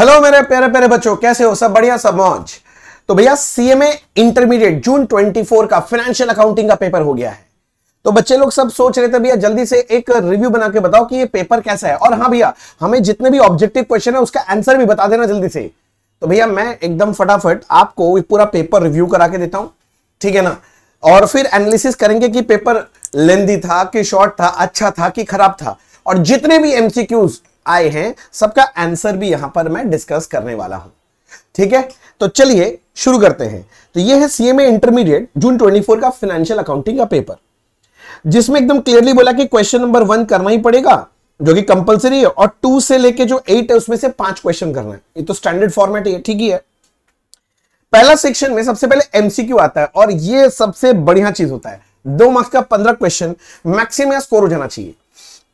Hello मेरे प्यारे प्यारे बच्चों, कैसे हो? सब बढ़िया, सब मौज। तो भैया सीएमए इंटरमीडिएट जून 24 का फाइनेंशियल अकाउंटिंग का पेपर हो गया है। तो बच्चे लोग सब सोच रहे थे भैया जल्दी से एक रिव्यू बना के बताओ कि ये पेपर कैसा है। और हाँ भैया, हमें जितने भी ऑब्जेक्टिव क्वेश्चन है उसका आंसर भी बता देना जल्दी से। तो भैया मैं एकदम फटाफट आपको पूरा पेपर रिव्यू करा के देता हूं, ठीक है ना। और फिर एनालिसिस करेंगे कि पेपर लेंदी था कि शॉर्ट था, अच्छा था कि खराब था। और जितने भी एमसीक्यूज आए हैं सबका आंसर भी यहां पर मैं डिस्कस करने वाला हूं, ठीक है। तो चलिए शुरू करते हैं। तो ये है सीएमए इंटरमीडिएट जून 24 का फाइनेंशियल अकाउंटिंग का पेपर, जिसमें एकदम क्लियरली बोला कि क्वेश्चन नंबर 1 करना ही पड़ेगा, जो कि कंपलसरी है। और 2 से लेके जो 8 है उसमें से 5 क्वेश्चन करना है। ये तो स्टैंडर्ड फॉर्मेट है, ठीक ही है। पहला सेक्शन में सबसे पहले एमसीक्यू आता है और ये सबसे बढ़िया चीज होता है। 2 मार्क्स का 15 क्वेश्चन मैक्सिमम स्कोर हो जाना चाहिए।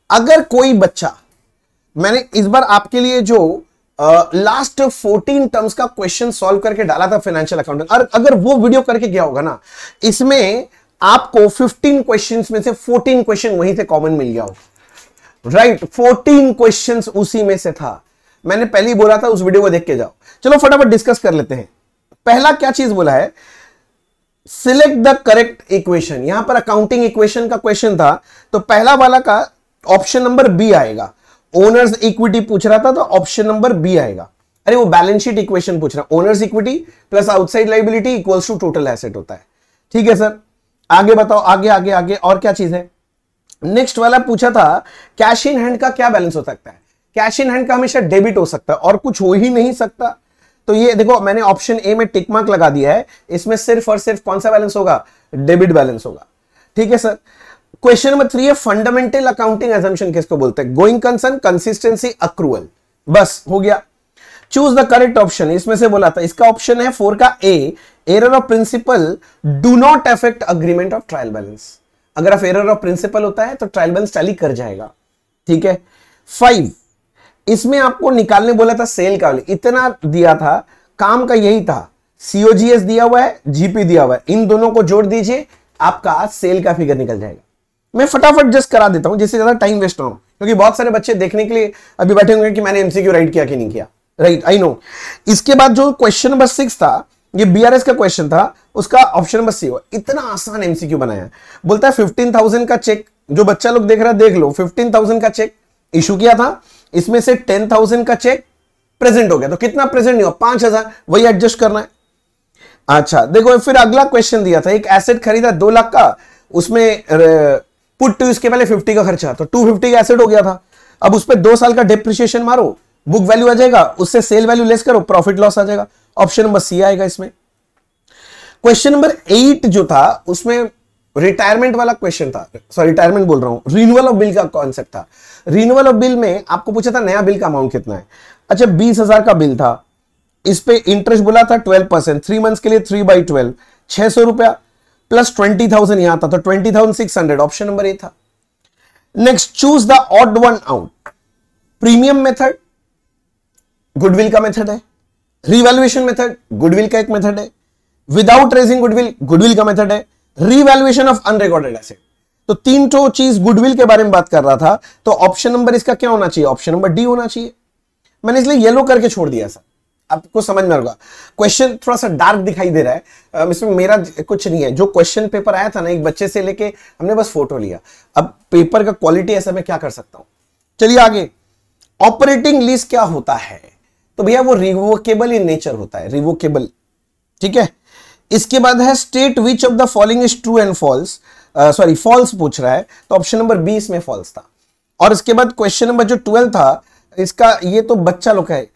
अगर कोई बच्चा, मैंने इस बार आपके लिए जो लास्ट 14 टर्म्स का क्वेश्चन सॉल्व करके डाला था फाइनेंशियल अकाउंटिंग, और अगर वो वीडियो करके गया होगा ना, इसमें आपको 15 क्वेश्चंस में से 14 क्वेश्चन वहीं से कॉमन मिल गया होगा, राइट। 14 क्वेश्चंस उसी में से था। मैंने पहले ही बोला था उस वीडियो को देख के जाओ। चलो फटाफट डिस्कस कर लेते हैं। पहला क्या चीज बोला है, सिलेक्ट द करेक्ट इक्वेशन। यहां पर अकाउंटिंग इक्वेशन का क्वेश्चन था, तो पहला वाला का ऑप्शन नंबर बी आएगा। ओनर्स इक्विटी पूछ रहा था तो ऑप्शन नंबर बी आएगा। अरे वो बैलेंस शीट इक्वेशन पूछ रहा है, owners equity plus outside liability equals to total asset होता है, ठीक है सर। आगे बताओ, आगे आगे आगे और क्या चीज है। नेक्स्ट वाला पूछा था कैश इन हैंड का क्या बैलेंस हो सकता है। कैश इन हैंड का हमेशा डेबिट हो सकता है और कुछ हो ही नहीं सकता। तो ये देखो मैंने ऑप्शन ए में टिक मार्क लगा दिया है, इसमें सिर्फ और सिर्फ कौन सा बैलेंस होगा, डेबिट बैलेंस होगा, ठीक है सर। क्वेश्चन नंबर 3 है फंडामेंटल अकाउंटिंग असम्पशन किसको बोलते हैं, गोइंग कंसर्न, कंसिस्टेंसी, अक्रूवल। बस हो गया। चूज द करेक्ट ऑप्शन, इसमें से बोला था, इसका ऑप्शन है 4 का A, error of principle do not affect agreement of trial balance. अगर आप एरर ऑफ प्रिंसिपल होता है तो ट्रायल बैलेंस टैली कर जाएगा, ठीक है। 5, इसमें आपको निकालने बोला था सेल का, इतना दिया था, काम का यही था। सीओजीएस दिया हुआ है, जीपी दिया हुआ है, इन दोनों को जोड़ दीजिए, आपका सेल का फिगर निकल जाएगा। मैं फटाफट जस्ट करा देता हूं जिससे ज्यादा टाइम वेस्ट ना हो, क्योंकि बहुत सारे बच्चे देखने के लिए अभी बैठे होंगे कि मैंने एमसीक्यू राइट किया कि नहीं किया, राइट, आई नो। इसके बाद जो क्वेश्चन नंबर 6 था, ये बीआरएस का क्वेश्चन था, उसका ऑप्शन नंबर सी हुआ। इतना आसान एमसीक्यू बनाया। बोलता है 15,000 का चेक, जो बच्चा लोग देख रहा है देख लो, 15,000 का चेक इशू किया था, इसमें से 10,000 का चेक प्रेजेंट हो गया, तो कितना प्रेजेंट नहीं हुआ, 5,000, वही एडजस्ट करना है। अच्छा देखो, फिर अगला क्वेश्चन दिया था, एक एसेट खरीदा 2 लाख का, उसमें पुट टू इसके पहले 50 का खर्चा, तो 250 का एसेट हो गया था। अब उस पर 2 साल का डेप्रिसिएशन मारो, बुक वैल्यू आ जाएगा, उससे सेल वैल्यू लेस करो, प्रॉफिट लॉस आ जाएगा। ऑप्शन नंबर सी आएगा इसमें। क्वेश्चन नंबर 8 जो था उसमें रिटायरमेंट वाला क्वेश्चन था, सॉरी रिटायरमेंट बोल रहा हूं, रिन्यूअल ऑफ बिल का कॉन्सेप्ट था। रिन्यूअल ऑफ बिल में आपको पूछा था नया बिल का अमाउंट कितना है। अच्छा 20,000 का बिल था, इस पे इंटरेस्ट बोला था 12%, 3 मंथ्स के लिए 3/12, 600 रुपया प्लस 20,000 यहां था, तो 20,600, ऑप्शन नंबर ए था। Next, choose the odd one out. Premium method goodwill का मेथड है, रीवैल्यूएशन मेथड गुडविल का एक मेथड है, विदाउट रेजिंग गुडविल गुडविल का मेथड है, रीवैल्यूएशन ऑफ अनरिकॉर्डेड एसेट। तो 3 तो चीज गुडविल के बारे में बात कर रहा था, तो ऑप्शन नंबर इसका क्या होना चाहिए, ऑप्शन नंबर डी होना चाहिए। मैंने इसलिए येलो करके छोड़ दिया सर, आपको समझ में होगा। क्वेश्चन थोड़ा सा डार्क दिखाई दे रहा है, इसमें मेरा कुछ नहीं है। जो क्वेश्चन पेपर आया था ना, एक बच्चे से लेके हमने बस फोटो लिया, अब पेपर का क्वालिटी ऐसा मैं क्या कर सकता हूं। चलिए आगे, ऑपरेटिंग लीज क्या होता है, तो भैया वो रिवोकेबल इन नेचर होता है, रिवोकेबल, ठीक है। इसके बाद है state which of the following is true and false, sorry false पूछ रहा है, तो ऑप्शन नंबर 20 में फॉल्स था। और इसके बाद क्वेश्चन नंबर जो 12 था, इसका ये तो बच्चा लोग है,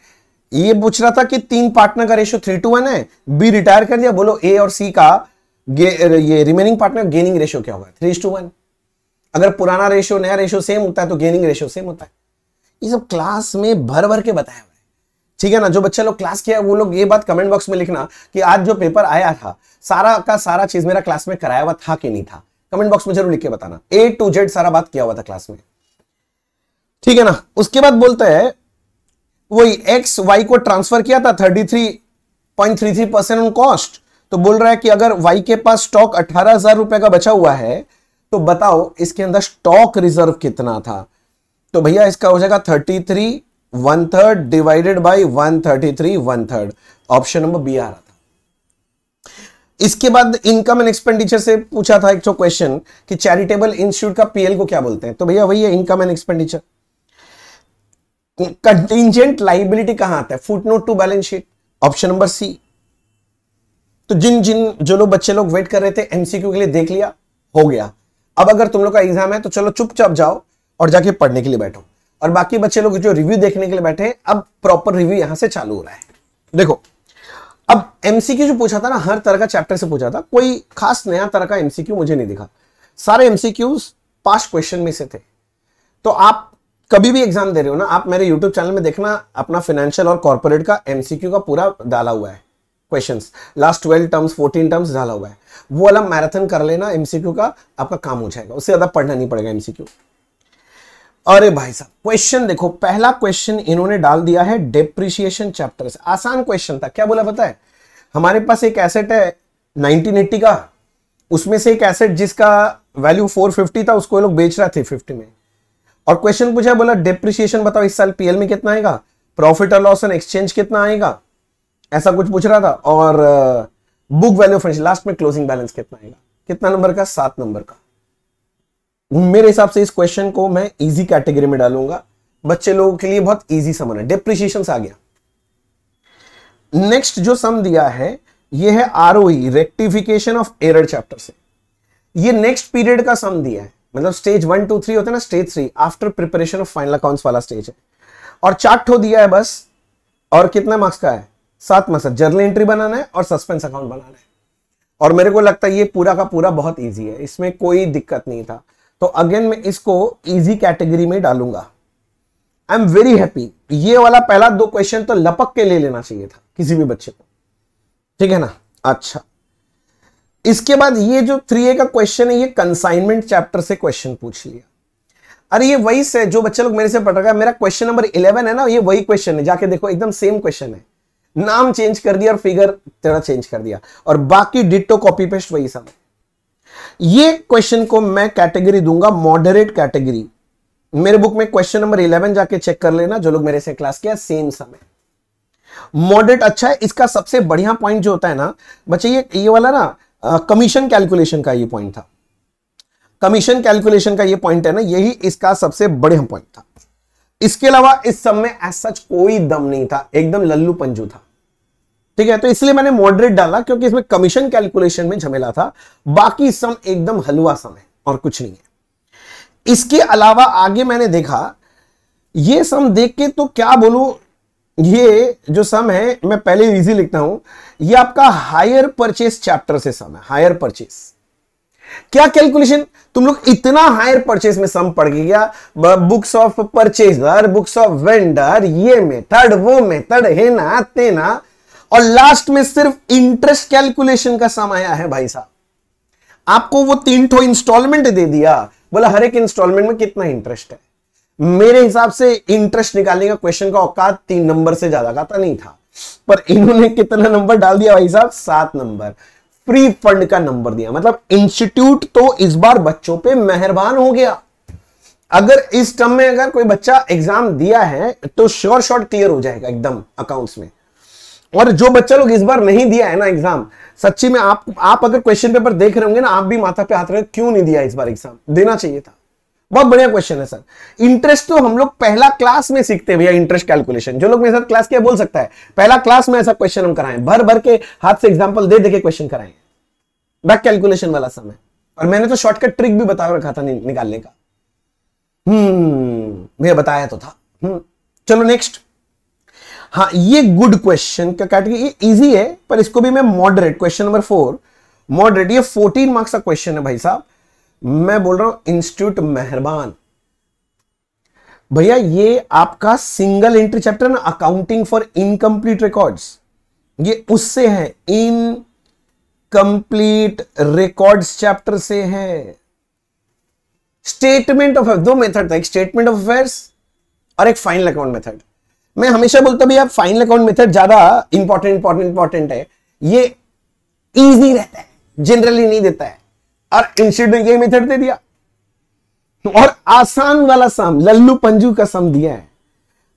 ये पूछ रहा था कि 3 पार्टनर का रेशियो 3:1 है, बी रिटायर कर दिया, बोलो ए और सी का ये रिमेनिंग पार्टनर गेनिंग रेशियो क्या होगा, 3:1। अगर पुराना रेशियो नया रेशियो सेम होता है तो गेनिंग रेशियो सेम होता है। ये सब क्लास में भर भर के बताया हुआ है, ठीक है ना। जो बच्चा लोग क्लास किया वो लोग ये बात कमेंट बॉक्स में लिखना कि आज जो पेपर आया था सारा का सारा चीज मेरा क्लास में कराया हुआ था कि नहीं था, कमेंट बॉक्स में जरूर लिख के बताना। A to Z सारा बात किया हुआ था क्लास में, ठीक है ना। उसके बाद बोलते हैं वही एक्स वाई को ट्रांसफर किया था 33.33% ऑन कॉस्ट, तो बोल रहा है कि अगर वाई के पास स्टॉक 18,000 रुपए का बचा हुआ है तो बताओ इसके अंदर स्टॉक रिजर्व कितना था। तो भैया इसका हो जाएगा 33 1/3 divided by 133 1/3। Option number B आ रहा था। इसके बाद इनकम एंड एक्सपेंडिचर से पूछा था एक जो क्वेश्चन कि चैरिटेबल इंस्टीट्यूट का पीएल को क्या बोलते हैं, तो भैया वही है income and expenditure. Contingent liability कहां आता है, footnote to balance sheet, option number C. तो जो लोग बच्चे लोग वेट कर रहे थे एमसीक्यू के लिए, देख लिया, हो गया। अब अगर तुम लोग का एग्जाम है तो चलो चुपचाप जाओ और जाके पढ़ने के लिए बैठो, और बाकी बच्चे लोग जो रिव्यू देखने के लिए बैठे हैं, अब प्रॉपर रिव्यू यहां से चालू हो रहा है। देखो अब एमसीक्यू जो पूछा था ना, हर तरह का चैप्टर से पूछा था, कोई खास नया तरह का एमसीक्यू मुझे नहीं दिखा। सारे एमसीक्यूज पास्ट क्वेश्चन में से थे। तो आप कभी भी एग्जाम दे रहे हो ना, आप मेरे यूट्यूब चैनल में देखना, अपना फाइनेंशियल और कॉर्पोरेट का एमसीक्यू का पूरा डाला हुआ है क्वेश्चंस, लास्ट 12 टर्म्स 14 टर्म्स डाला हुआ है। वो वाला मैराथन कर लेना एमसीक्यू का, आपका काम हो जाएगा, उससे ज्यादा पढ़ना नहीं पड़ेगा एमसीक्यू। अरे भाई साहब क्वेश्चन देखो, पहला क्वेश्चन इन्होंने डाल दिया है डेप्रिसिएशन चैप्टर से। आसान क्वेश्चन था। क्या बोला पता है, हमारे पास एक एसेट है 1980 का, उसमें से एक एसेट जिसका वैल्यू 450 था उसको ये लोग बेच रहे थे 50 में, और क्वेश्चन पूछा, बोला डेप्रिसिएशन बताओ इस साल पीएल में कितना आएगा, प्रॉफिट और लॉस एंड एक्सचेंज कितना आएगा, ऐसा कुछ पूछ रहा था, और बुक वैल्यू ऑफ लास्ट में क्लोजिंग बैलेंस कितना आएगा। कितना नंबर का, 7 नंबर का। मेरे हिसाब से इस क्वेश्चन को मैं इजी कैटेगरी में डालूंगा, बच्चे लोगों के लिए बहुत इजी समझ है। डेप्रिसिएशन आ गया। नेक्स्ट जो सम दिया है ये है ROE, rectification of error chapter से। ये नेक्स्ट पीरियड का सम दिया है, मतलब स्टेज 1 2 3 होते हैं ना, stage 3 after preparation of final accounts वाला स्टेज है, और 4 ठो दिया है बस। और कितना मार्क्स का है, 7 मार्क्स। जर्नल एंट्री बनाना है और सस्पेंस अकाउंट बनाना है, और मेरे को लगता है ये पूरा का पूरा बहुत इजी है, इसमें कोई दिक्कत नहीं था। तो अगेन मैं इसको इजी कैटेगरी में डालूंगा। I am very happy. ये वाला पहला 2 क्वेश्चन तो लपक के ले लेना चाहिए था किसी भी बच्चे को, ठीक है ना। अच्छा, इसके बाद ये जो 3A का क्वेश्चन है, ये कंसाइनमेंट चैप्टर से क्वेश्चन पूछ लिया। अरे ये वही से जो बच्चे लोग मेरे से पढ़ रहे हैं, मेरा क्वेश्चन नंबर 11 है ना, ये वही क्वेश्चन है, जाके देखो एकदम सेम क्वेश्चन है, नाम चेंज कर दिया और फिगर तेरा चेंज कर दिया, और बाकी डिट्टो कॉपी पेस्ट वही सब है। ये क्वेश्चन को मैं कैटेगरी दूंगा मॉडरेट कैटेगरी। मेरे बुक में क्वेश्चन नंबर 11 जाके चेक कर लेना, जो लोग मेरे से क्लास किया, सेम समय मॉडरेट अच्छा है। इसका सबसे बढ़िया पॉइंट जो होता है ना बच्चे, ये वाला ना कमीशन कैलकुलेशन का ये पॉइंट था, कमीशन कैलकुलेशन का ये पॉइंट है ना, यही इसका सबसे बढ़िया पॉइंट था। इसके अलावा इस सम में एज सच कोई दम नहीं था, एकदम लल्लू पंजू था, ठीक है। तो इसलिए मैंने मॉडरेट डाला, क्योंकि इसमें कमीशन कैलकुलेशन में झमेला था, बाकी सम एकदम हलवा सम है और कुछ नहीं है। इसके अलावा आगे मैंने देखा, ये सम देख के तो क्या बोलूं, ये जो सम है मैं पहले इजी लिखता हूं, ये आपका हायर परचेस चैप्टर से सम है। हायर परचेस क्या कैलकुलेशन, तुम लोग इतना हायर परचेस में सम पढ़ गया, books of purchaser, books of vendor, ये मेथड वो मेथड है ना तेना, और लास्ट में सिर्फ इंटरेस्ट कैलकुलेशन का सम आया है भाई साहब। आपको वो 3 ठो इंस्टॉलमेंट दे दिया, बोला हर एक इंस्टॉलमेंट में कितना इंटरेस्ट है। मेरे हिसाब से इंटरेस्ट निकालने का क्वेश्चन का औकात 3 नंबर से ज्यादा का नहीं था, पर इन्होंने कितना नंबर डाल दिया भाई साहब, 7 नंबर। फ्री फंड का नंबर दिया, मतलब इंस्टीट्यूट तो इस बार बच्चों पे मेहरबान हो गया। अगर इस टर्म में अगर कोई बच्चा एग्जाम दिया है तो श्योर शॉट क्लियर हो जाएगा एकदम अकाउंट्स में। और जो बच्चा लोग इस बार नहीं दिया है ना एग्जाम, सच्ची में आप अगर क्वेश्चन पेपर देख रहे होंगे ना, आप भी माथा पे हाथ रखे, क्यों नहीं दिया इस बार एग्जाम, देना चाहिए था। बहुत बढ़िया क्वेश्चन है सर। इंटरेस्ट तो हम लोग पहला क्लास में सीखते हैं भैया, इंटरेस्ट कैलकुलेशन। जो लोग मेरे साथ क्लास किया बोल सकता है, पहला क्लास में ऐसा क्वेश्चन हम कराएं, भर भर के हाथ से एग्जांपल दे दे के क्वेश्चन कराएं, बैक कैलकुलेशन वाला समय। और मैंने तो शॉर्टकट ट्रिक भी बता रखा था निकालने का, भैया बताया तो था। चलो नेक्स्ट। हाँ, ये गुड क्वेश्चन का कैटेगरी, ये इजी है, पर इसको भी मैं मॉडरेट, क्वेश्चन नंबर 4 मॉडरेट, ये 14 मार्क्स का क्वेश्चन है भाई साहब। मैं बोल रहा हूं इंस्टीट्यूट मेहरबान भैया। ये आपका सिंगल एंट्री चैप्टर ना, अकाउंटिंग फॉर इनकम्प्लीट रिकॉर्ड्स, ये उससे है, इनकम्प्लीट रिकॉर्ड्स चैप्टर से है। स्टेटमेंट ऑफ 2 मेथड था, एक स्टेटमेंट ऑफ अफेयर्स और एक फाइनल अकाउंट मेथड। मैं हमेशा बोलता भी आप फाइनल अकाउंट मेथड ज्यादा इंपॉर्टेंट है, ये इजी रहता है, जनरली नहीं देता है, और इंस्टीट्यूट ने ये मेथड दे दिया और आसान वाला सम, लल्लू पंजू का सम दिया है।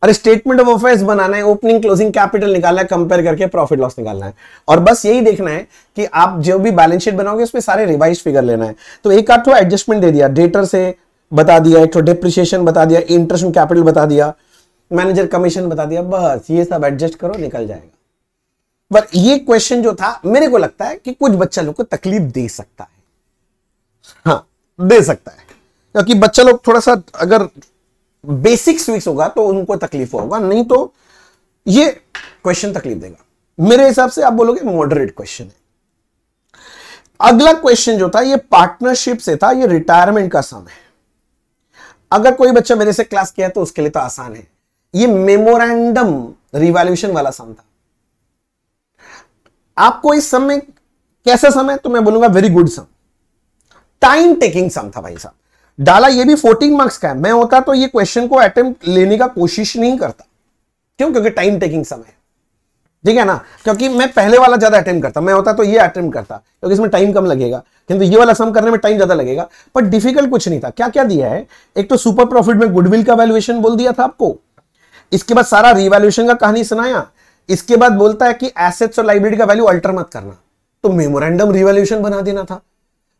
और स्टेटमेंट ऑफ अफेयर्स बनाना है, ओपनिंग क्लोजिंग कैपिटल निकालना है, कंपेयर करके प्रॉफिट लॉस निकालना है, और बस यही देखना है कि आप जो भी बैलेंस शीट बनाओगे उसमें सारे रिवाइज फिगर लेना है। तो एक आध तो एडजस्टमेंट दे दिया, डेटर से बता दिया, एक तो डिप्रिसिएशन बता दिया, इंटरेस्ट कैपिटल बता दिया, मैनेजर कमीशन बता दिया, बस ये सब एडजस्ट करो, निकल जाएगा। पर ये क्वेश्चन जो था मेरे को लगता है कि कुछ बच्चा लोग को तकलीफ दे सकता है, हाँ दे सकता है, क्योंकि बच्चा लोग थोड़ा सा अगर बेसिक्स वीक्स होगा तो उनको तकलीफ होगा, नहीं तो ये क्वेश्चन तकलीफ देगा। मेरे हिसाब से आप बोलोगे मॉडरेट क्वेश्चन है। अगला क्वेश्चन जो था ये पार्टनरशिप से था, ये रिटायरमेंट का सम है। अगर कोई बच्चा मेरे से क्लास किया तो उसके लिए तो आसान है। ये मेमोरेंडम रिवैल्यूएशन वाला सम था। आपको इस सम में कैसा सम है, तो मैं बोलूंगा वेरी गुड सम, टाइम टेकिंग सम था भाई साहब। डाला ये भी 14 मार्क्स का है, मैं होता तो ये क्वेश्चन को अटेम्प्ट लेने का कोशिश नहीं करता। क्यों? क्योंकि टाइम टेकिंग सम है, ठीक है ना, क्योंकि मैं पहले वाला ज्यादा अटेम्प्ट करता, मैं होता तो ये अटेम्प्ट करता क्योंकि इसमें टाइम कम लगेगा, किंतु ये वाला सम करने में टाइम ज्यादा लगेगा। पर डिफिकल्ट कुछ नहीं था। क्या क्या दिया है, एक तो सुपर प्रॉफिट में गुडविल का वैल्यूएशन बोल दिया था आपको, इसके बाद सारा रिवैल्यूएशन का कहानी सुनाया, इसके बाद बोलता है कि एसेट्स और लाइबिलिटी का वैल्यू अल्टर मत करना, तो मेमोरेंडम रिवैल्यूएशन बना देना था।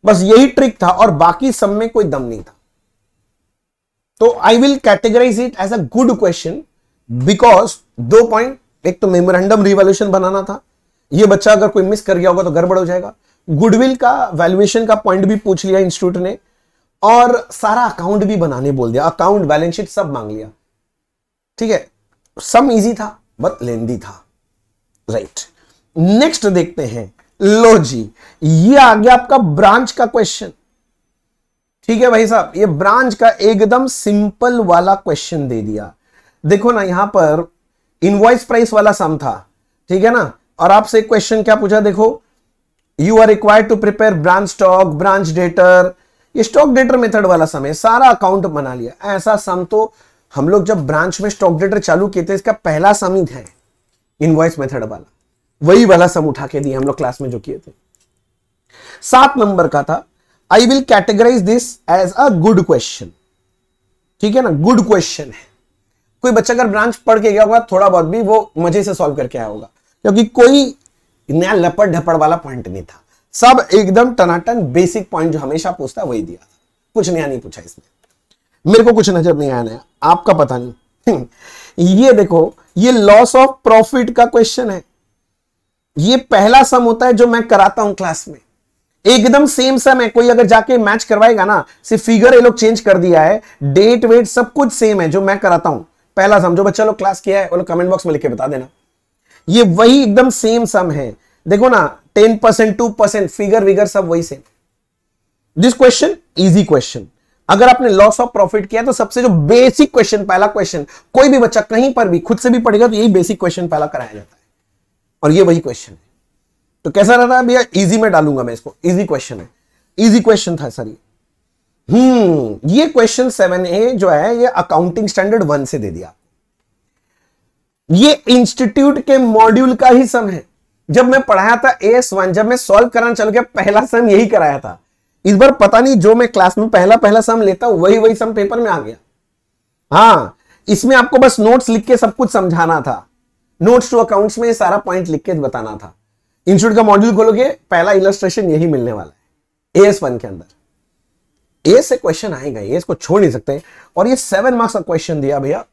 बस यही ट्रिक था और बाकी सब में कोई दम नहीं था। तो I will categorize it as a good question because 2 point, एक तो मेमोरेंडम रिवैल्यूएशन बनाना था, ये बच्चा अगर कोई मिस कर गया होगा तो गड़बड़ हो जाएगा। गुडविल का वैल्यूएशन का पॉइंट भी पूछ लिया इंस्टीट्यूट ने, और सारा अकाउंट भी बनाने बोल दिया, अकाउंट बैलेंस शीट सब मांग लिया। ठीक है, सम इजी था बट लेंदी था, राइट। नेक्स्ट देखते हैं, लो जी ये आ गया आपका ब्रांच का क्वेश्चन। ठीक है भाई साहब, ये ब्रांच का एकदम सिंपल वाला क्वेश्चन दे दिया। देखो ना, यहां पर इनवॉइस प्राइस वाला सम था, ठीक है ना, और आपसे एक क्वेश्चन क्या पूछा, देखो you are required to prepare branch stock, branch debtor, ये स्टॉक डेटर मेथड वाला सम है, सारा अकाउंट बना लिया। ऐसा सम तो हम लोग जब ब्रांच में स्टॉक डेटर चालू किए थे, इसका पहला सम ही था इनवॉइस मेथड वाला, वही वाला सम उठा के दिए हम लोग क्लास में जो किए थे। 7 नंबर का था। I will categorize this as a good question, ठीक है ना, गुड क्वेश्चन है। कोई बच्चा अगर ब्रांच पढ़ के गया होगा थोड़ा बहुत भी, वो मजे से सॉल्व करके आया होगा, क्योंकि कोई नया लपड़ ढपड़ वाला पॉइंट नहीं था, सब एकदम टनाटन बेसिक पॉइंट जो हमेशा पूछता वही दिया था, कुछ नया नहीं पूछा इसमें। मेरे को कुछ नजर नहीं आया नया, आपका पता नहीं। ये देखो, ये लॉस ऑफ प्रॉफिट का क्वेश्चन है। ये पहला सम होता है जो मैं कराता हूं क्लास में, एकदम सेम सम है। कोई अगर जाके मैच करवाएगा ना, सिर्फ फिगर ये लोग चेंज कर दिया है, डेट वेट सब कुछ सेम है जो मैं कराता हूं। पहला सम जो बच्चा लोग क्लास किया है वो लोग कमेंट बॉक्स में लिख के बता देना, ये वही एकदम सेम सम है। देखो ना, 10%, 2%, फिगर विगर सब वही same. This question easy question. अगर आपने लॉस ऑफ प्रॉफिट किया तो सबसे जो बेसिक क्वेश्चन, पहला क्वेश्चन, कोई भी बच्चा कहीं पर भी खुद से भी पढ़ेगा तो यही बेसिक क्वेश्चन पहला कराया जाता है, और ये वही क्वेश्चन है। तो कैसा रहता है भैया, इजी में डालूंगा मैं इसको, इजी क्वेश्चन है, इजी क्वेश्चन था सर ये क्वेश्चन 7A जो है ये अकाउंटिंग स्टैंडर्ड 1 से दे दिया। ये इंस्टीट्यूट के मॉड्यूल का ही सम है। जब मैं पढ़ाया था AS1, जब मैं सॉल्व कराना चल गया, पहला सम यही कराया था। इस बार पता नहीं जो मैं क्लास में पहला सम लेता हूं वही सम पेपर में आ गया। हाँ, इसमें आपको बस नोट्स लिख के सब कुछ समझाना था, नोट्स टू अकाउंट्स में सारा पॉइंट लिख के बताना था। इंस्टीट्यूट का मॉड्यूल खोलोगे, पहला इलस्ट्रेशन यही मिलने वाला है AS1 के अंदर। ए से क्वेश्चन आएगा, ये इसको छोड़ नहीं सकते। और ये 7 मार्क्स का क्वेश्चन दिया भैया,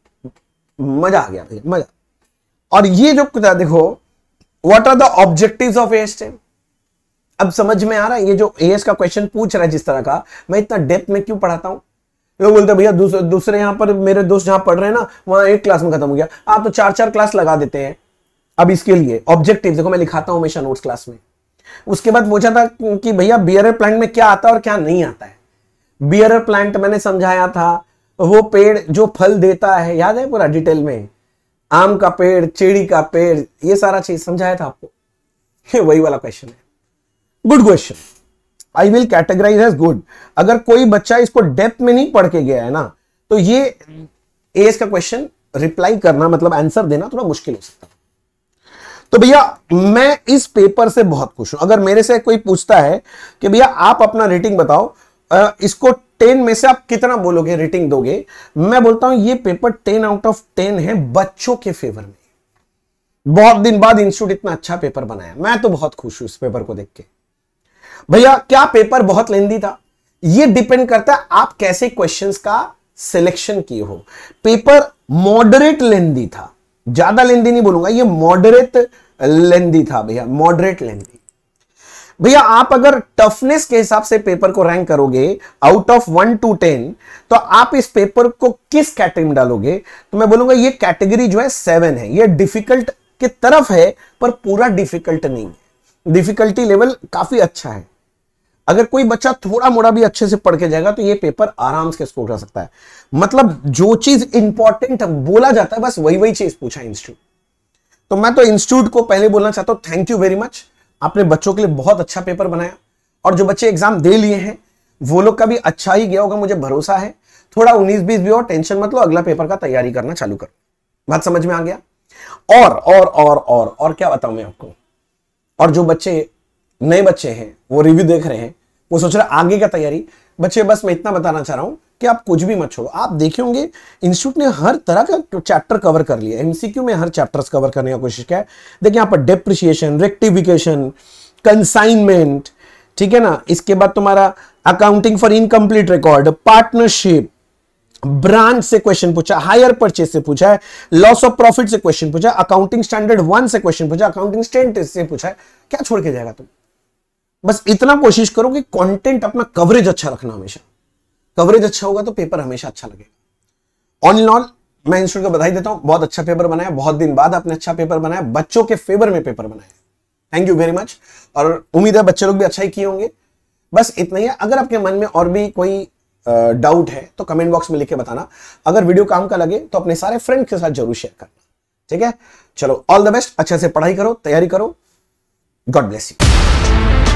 मजा आ गया भैया, मजा। और ये जो देखो, what are the objectives of AS10, अब समझ में आ रहा है। ये जो AS का क्वेश्चन पूछ रहा है जिस तरह का, मैं इतना डेप्थ में क्यों पढ़ाता हूं। लोग बोलते हैं भैया दूसरे यहां पर मेरे दोस्त जहां पढ़ रहे हैं ना, वहां एक क्लास में खत्म हो गया, आप तो 4-4 क्लास लगा देते हैं। अब इसके लिए ऑब्जेक्टिव देखो, मैं लिखाता हूं हमेशा नोट्स क्लास में। उसके बाद पूछा था कि भैया बियरर प्लांट में क्या आता है और क्या नहीं आता है। बियरर प्लांट मैंने समझाया था, वो पेड़ जो फल देता है, याद है पूरा डिटेल में, आम का पेड़, चेड़ी का पेड़, ये सारा चीज समझाया था आपको। वही वाला क्वेश्चन है, good question, I will categorize as good. अगर कोई बच्चा इसको डेप्थ में नहीं पढ़ के गया है ना, तो ये एस का क्वेश्चन रिप्लाई करना, मतलब आंसर देना थोड़ा मुश्किल हो सकता है। तो भैया मैं इस पेपर से बहुत खुश हूं। अगर मेरे से कोई पूछता है कि भैया आप अपना रेटिंग बताओ, इसको 10 में से आप कितना बोलोगे रेटिंग दोगे? मैं बोलता हूं ये पेपर 10 आउट ऑफ 10 है बच्चों के फेवर में। बहुत दिन बाद इंस्टीट्यूट इतना अच्छा पेपर बनाया, मैं तो बहुत खुश हूं इस पेपर को देख के। भैया क्या पेपर बहुत लेंदी था? ये डिपेंड करता है आप कैसे क्वेश्चंस का सिलेक्शन किए हो। पेपर मॉडरेट लेंदी था, ज्यादा लेंदी नहीं बोलूंगा, ये मॉडरेट लेंदी था भैया, मॉडरेट लेंदी। भैया आप अगर टफनेस के हिसाब से पेपर को रैंक करोगे आउट ऑफ 1 to 10, तो आप इस पेपर को किस कैटेगरी में डालोगे? तो मैं बोलूंगा ये कैटेगरी जो है 7 है। ये डिफिकल्ट की तरफ है पर पूरा डिफिकल्ट नहीं है, डिफिकल्टी लेवल काफी अच्छा है। अगर कोई बच्चा थोड़ा मोड़ा भी अच्छे से पढ़ के जाएगा तो ये पेपर आराम से स्कोर कर सकता है। मतलब जो चीज इंपॉर्टेंट बोला जाता है बस वही वही चीज पूछा इंस्टीट्यूट। तो मैं तो इंस्टीट्यूट को पहले बोलना चाहता हूं थैंक यू वेरी मच, आपने बच्चों के लिए बहुत अच्छा पेपर बनाया। और जो बच्चे एग्जाम दे लिए हैं वो लोग का भी अच्छा ही गया होगा, मुझे भरोसा है। थोड़ा 19-20 भी और टेंशन मत लो, अगला पेपर का तैयारी करना चालू करो। बात समझ में आ गया? और क्या बताऊं मैं आपको। और जो बच्चे नए बच्चे हैं वो रिव्यू देख रहे हैं, वो सोच रहे आगे का तैयारी, बच्चे बस मैं इतना बताना चाह रहा हूं कि आप कुछ भी मत छोड़ो। आप देखे होंगे इंस्टीट्यूट ने हर तरह का चैप्टर कवर कर लिया, एमसीक्यू में हर चैप्टर्स कवर करने का कोशिश किया है। देखिए यहां पर डेप्रिसिएशन, रेक्टिफिकेशन, कंसाइनमेंट, ठीक है ना। इसके बाद तुम्हारा accounting for incomplete record, partnership, branch से क्वेश्चन पूछा, हायर परचेज से पूछा है, लॉस ऑफ प्रॉफिट से क्वेश्चन पूछा, अकाउंटिंग स्टैंडर्ड 1 से क्वेश्चन पूछा, अकाउंटिंग स्टैंडर्ड से पूछा है। क्या छोड़ के जाएगा तुम? बस इतना कोशिश करो कि कंटेंट अपना कवरेज अच्छा रखना, हमेशा कवरेज अच्छा होगा तो पेपर हमेशा अच्छा लगेगा। ऑल इन ऑल मैं इंस्टीट्यूट को बधाई देता हूं, बहुत अच्छा पेपर बनाया, बहुत दिन बाद आपने अच्छा पेपर बनाया, बच्चों के फेवर में पेपर बनाया। Thank you very much. और उम्मीद है बच्चे लोग भी अच्छा ही किए होंगे। बस इतना ही है। अगर आपके मन में और भी कोई डाउट है तो कमेंट बॉक्स में लिख के बताना। अगर वीडियो काम का लगे तो अपने सारे फ्रेंड के साथ जरूर शेयर करना, ठीक है? चलो ऑल द बेस्ट, अच्छे से पढ़ाई करो, तैयारी करो। God bless you.